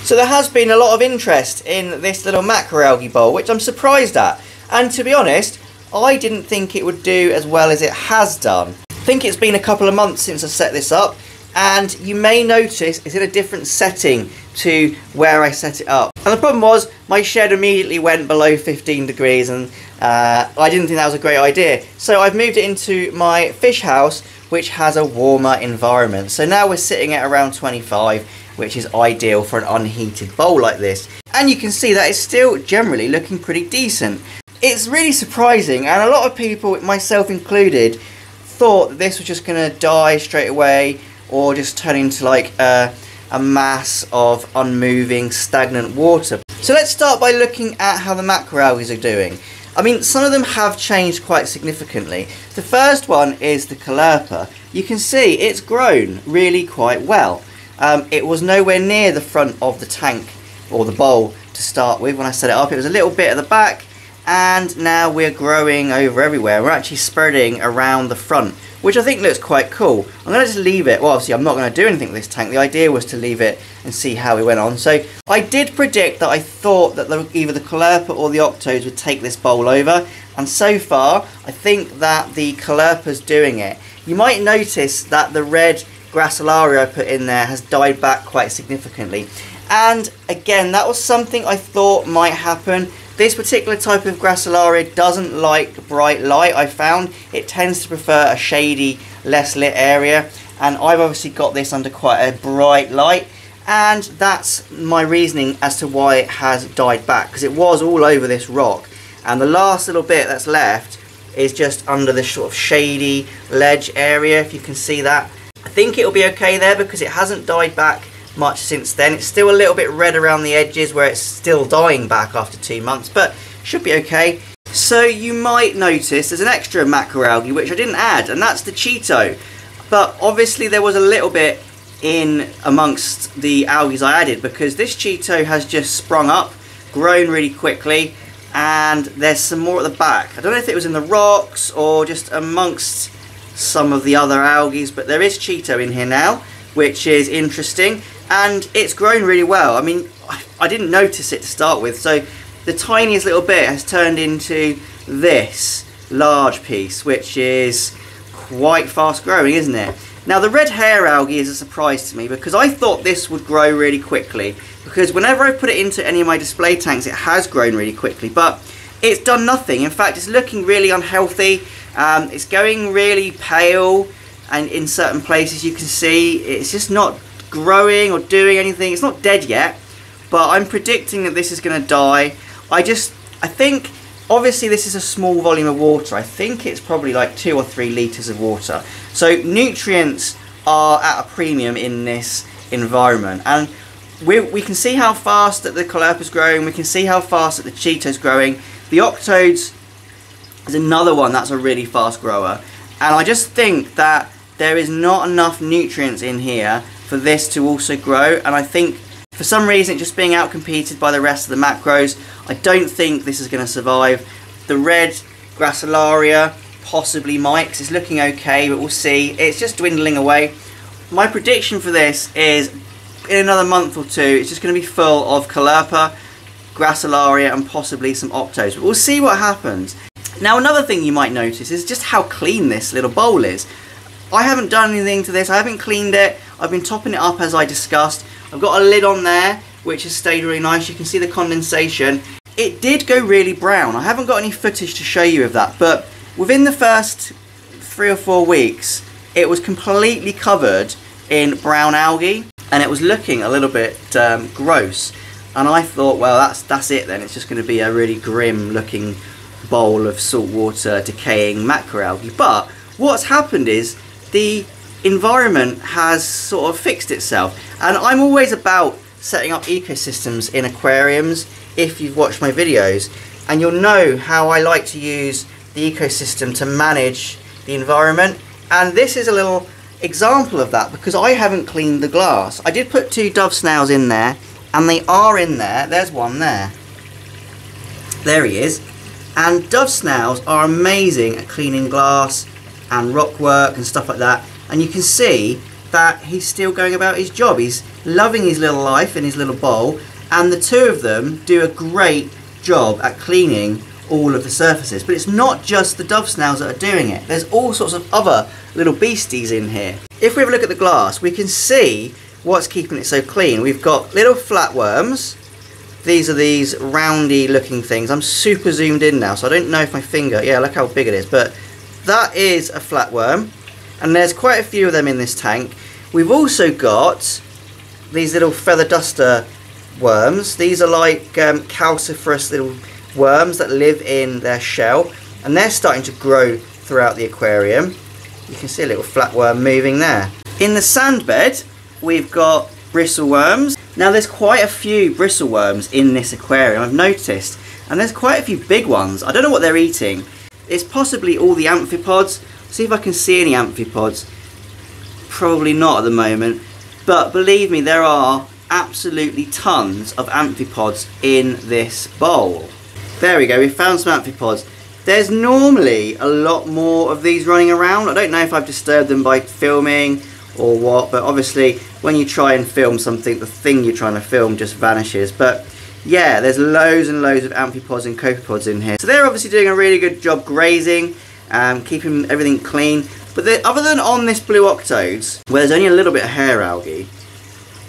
So there has been a lot of interest in this little macroalgae bowl, which I'm surprised at. And to be honest, I didn't think it would do as well as it has done. I think it's been a couple of months since I set this up, and you may notice it's in a different setting to where I set it up. And the problem was, my shed immediately went below 15 degrees, and I didn't think that was a great idea. So I've moved it into my fish house, which has a warmer environment. So now we're sitting at around 25, which is ideal for an unheated bowl like this. And you can see that it's still generally looking pretty decent. It's really surprising, and a lot of people, myself included, thought that this was just going to die straight away or just turn into like a mass of unmoving, stagnant water. So let's start by looking at how the macroalgae are doing. I mean, some of them have changed quite significantly. The first one is the caulerpa. You can see it's grown really quite well. It was nowhere near the front of the tank or the bowl to start with when I set it up. It was a little bit at the back, and now we're growing over everywhere. We're actually spreading around the front, which I think looks quite cool. I'm going to just leave it. Well, obviously I'm not going to do anything with this tank. The idea was to leave it and see how it went on. So I did predict that I thought that either the caulerpa or the octos would take this bowl over, and so far I think that the caulerpa's doing it. You might notice that the red Gracilaria I put in there has died back quite significantly, and again, that was something I thought might happen. This particular type of Gracilaria doesn't like bright light. I found it tends to prefer a shady, less lit area, and I've obviously got this under quite a bright light, and that's my reasoning as to why it has died back, because it was all over this rock, and the last little bit that's left is just under this sort of shady ledge area, if you can see that. I think it'll be okay there because it hasn't died back much since then. It's still a little bit red around the edges where it's still dying back after 2 months, but should be okay. So you might notice there's an extra macroalgae which I didn't add, and that's the Cheeto. But obviously there was a little bit in amongst the algae I added, because this Cheeto has just sprung up, grown really quickly, and there's some more at the back. I don't know if it was in the rocks or just amongst some of the other algae, but there is Cheeto in here now, which is interesting, and it's grown really well. I mean, I didn't notice it to start with, so the tiniest little bit has turned into this large piece, which is quite fast growing, isn't it? Now the red hair algae is a surprise to me, because I thought this would grow really quickly, because whenever I put it into any of my display tanks it has grown really quickly, but it's done nothing. In fact, it's looking really unhealthy. It's going really pale, and in certain places you can see it's just not growing or doing anything. It's not dead yet, but I'm predicting that this is going to die. I think obviously this is a small volume of water. I think it's probably like 2 or 3 litres of water, so nutrients are at a premium in this environment, and we can see how fast that the caulerpa's growing. We can see how fast that the Cheeto's growing. The octodes is another one that's a really fast grower, and I just think that there is not enough nutrients in here for this to also grow, and I think for some reason just being outcompeted by the rest of the macros, I don't think this is going to survive. The red Gracilaria possibly might, because it's looking okay, but we'll see. It's just dwindling away. My prediction for this is in another month or 2 it's just going to be full of caulerpa, Gracilaria and possibly some octos, but we'll see what happens. Now another thing you might notice is just how clean this little bowl is. I haven't done anything to this, I haven't cleaned it, I've been topping it up as I discussed. I've got a lid on there which has stayed really nice. You can see the condensation. It did go really brown. I haven't got any footage to show you of that, but within the first 3 or 4 weeks it was completely covered in brown algae, and it was looking a little bit gross, and I thought, well, that's it then. It's just going to be a really grim looking bowl of saltwater decaying macroalgae. But what's happened is the environment has sort of fixed itself, and I'm always about setting up ecosystems in aquariums. If you've watched my videos, and you'll know how I like to use the ecosystem to manage the environment, and this is a little example of that, because I haven't cleaned the glass. I did put 2 dove snails in there, and they are in there. There's one there. There he is. And dove snails are amazing at cleaning glass and rock work and stuff like that, and you can see that he's still going about his job. He's loving his little life in his little bowl, and the two of them do a great job at cleaning all of the surfaces. But it's not just the dove snails that are doing it. There's all sorts of other little beasties in here. If we have a look at the glass, we can see what's keeping it so clean. We've got little flatworms. These are these roundy looking things. I'm super zoomed in now, so I don't know if my finger, yeah, look how big it is, but that is a flatworm, and there's quite a few of them in this tank. We've also got these little feather duster worms. These are like calciferous little worms that live in their shell, and they're starting to grow throughout the aquarium. You can see a little flatworm moving there. In the sand bed, we've got bristle worms. Now there's quite a few bristle worms in this aquarium, I've noticed, and there's quite a few big ones. I don't know what they're eating. It's possibly all the amphipods. See if I can see any amphipods. Probably not at the moment, but believe me, there are absolutely tons of amphipods in this bowl. There we go, we found some amphipods. There's normally a lot more of these running around. I don't know if I've disturbed them by filming or what, but obviously when you try and film something, the thing you're trying to film just vanishes. But yeah, there's loads and loads of amphipods and copepods in here. So they're obviously doing a really good job grazing, keeping everything clean. But other than on this blue octodes, where there's only a little bit of hair algae,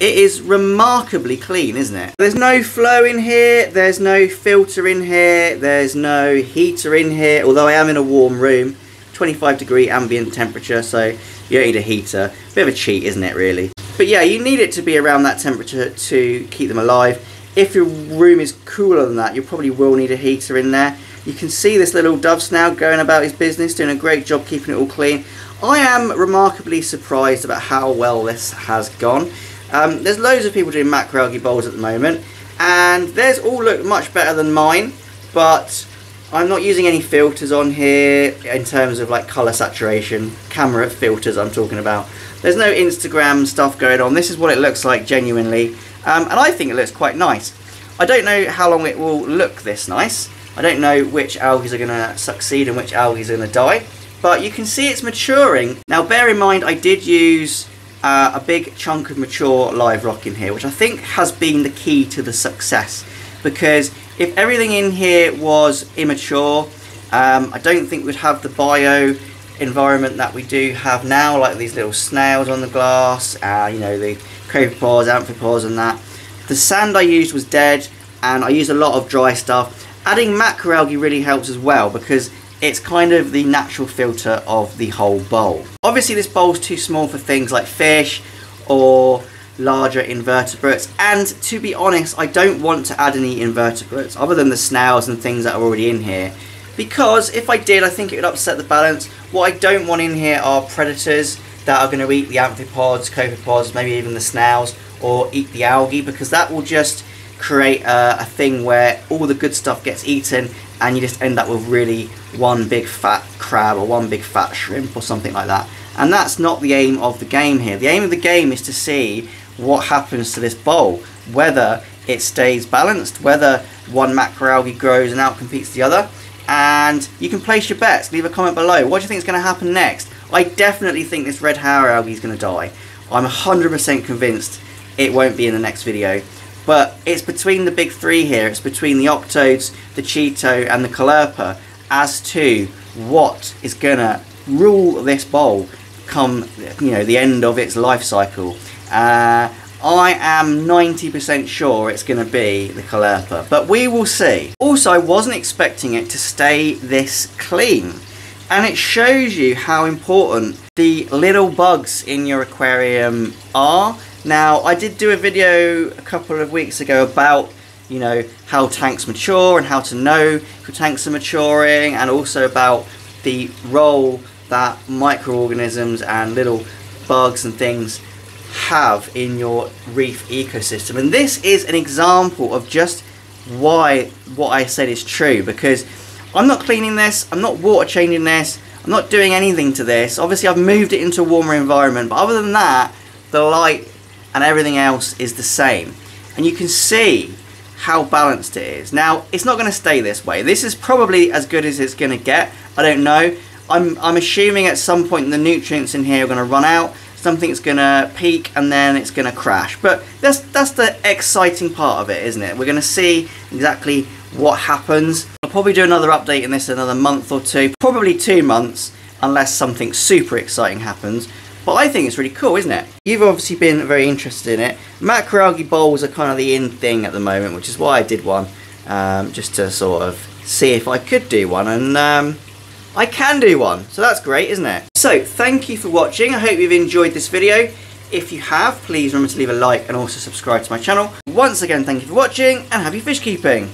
it is remarkably clean, isn't it? There's no flow in here, there's no filter in here, there's no heater in here, although I am in a warm room, 25-degree ambient temperature, so you don't need a heater. Bit of a cheat, isn't it, really? But yeah, you need it to be around that temperature to keep them alive. If your room is cooler than that, you probably will need a heater in there. You can see this little dove snail going about his business, doing a great job keeping it all clean. I am remarkably surprised about how well this has gone. There's loads of people doing macroalgae bowls at the moment, and theirs all look much better than mine, but I'm not using any filters on here in terms of like colour saturation, camera filters I'm talking about. There's no Instagram stuff going on. This is what it looks like genuinely, and I think it looks quite nice. I don't know how long it will look this nice. I don't know which algae are going to succeed and which algae are going to die, but you can see it's maturing. Now bear in mind I did use a big chunk of mature live rock in here, which I think has been the key to the success, because if everything in here was immature, I don't think we'd have the bio environment that we do have now, like these little snails on the glass, you know, the copepods, amphipods and that. The sand I used was dead, and I used a lot of dry stuff. Adding macroalgae really helps as well, because it's kind of the natural filter of the whole bowl. Obviously this bowl's too small for things like fish or larger invertebrates, and to be honest, I don't want to add any invertebrates other than the snails and things that are already in here, because if I did, I think it would upset the balance. What I don't want in here are predators that are going to eat the amphipods, copepods, maybe even the snails, or eat the algae, because that will just create a thing where all the good stuff gets eaten and you just end up with really one big fat crab or one big fat shrimp or something like that. And that's not the aim of the game here. The aim of the game is to see what happens to this bowl, whether it stays balanced, whether one macroalgae grows and outcompetes the other. And you can place your bets. Leave a comment below. What do you think is going to happen next? I definitely think this red hair algae is going to die. I'm 100% convinced it won't be in the next video. But it's between the big three here. It's between the octodes, the cheeto and the caulerpa as to what is going to rule this bowl come, you know, the end of its life cycle. I am 90% sure it's going to be the caulerpa, but we will see. Also, I wasn't expecting it to stay this clean, and it shows you how important the little bugs in your aquarium are. Now, I did do a video a couple of weeks ago about, you know, how tanks mature and how to know if your tanks are maturing, and also about the role that microorganisms and little bugs and things have in your reef ecosystem. And this is an example of just why what I said is true, because I'm not cleaning this, I'm not water changing this, I'm not doing anything to this. Obviously I've moved it into a warmer environment, but other than that, the light and everything else is the same. And you can see how balanced it is. Now, it's not going to stay this way. This is probably as good as it's going to get. I don't know. I'm assuming at some point the nutrients in here are going to run out. It's something's gonna peak and then it's gonna crash. But that's the exciting part of it, isn't it? We're gonna see exactly what happens. I'll probably do another update in this in another month or two, probably 2 months, unless something super exciting happens. But I think it's really cool, isn't it? You've obviously been very interested in it. Macroalgae bowls are kind of the in thing at the moment, which is why I did one, just to sort of see if I could do one, and I can do one, so that's great, isn't it? So, thank you for watching. I hope you've enjoyed this video. If you have, please remember to leave a like and also subscribe to my channel. Once again, thank you for watching, and happy fish keeping!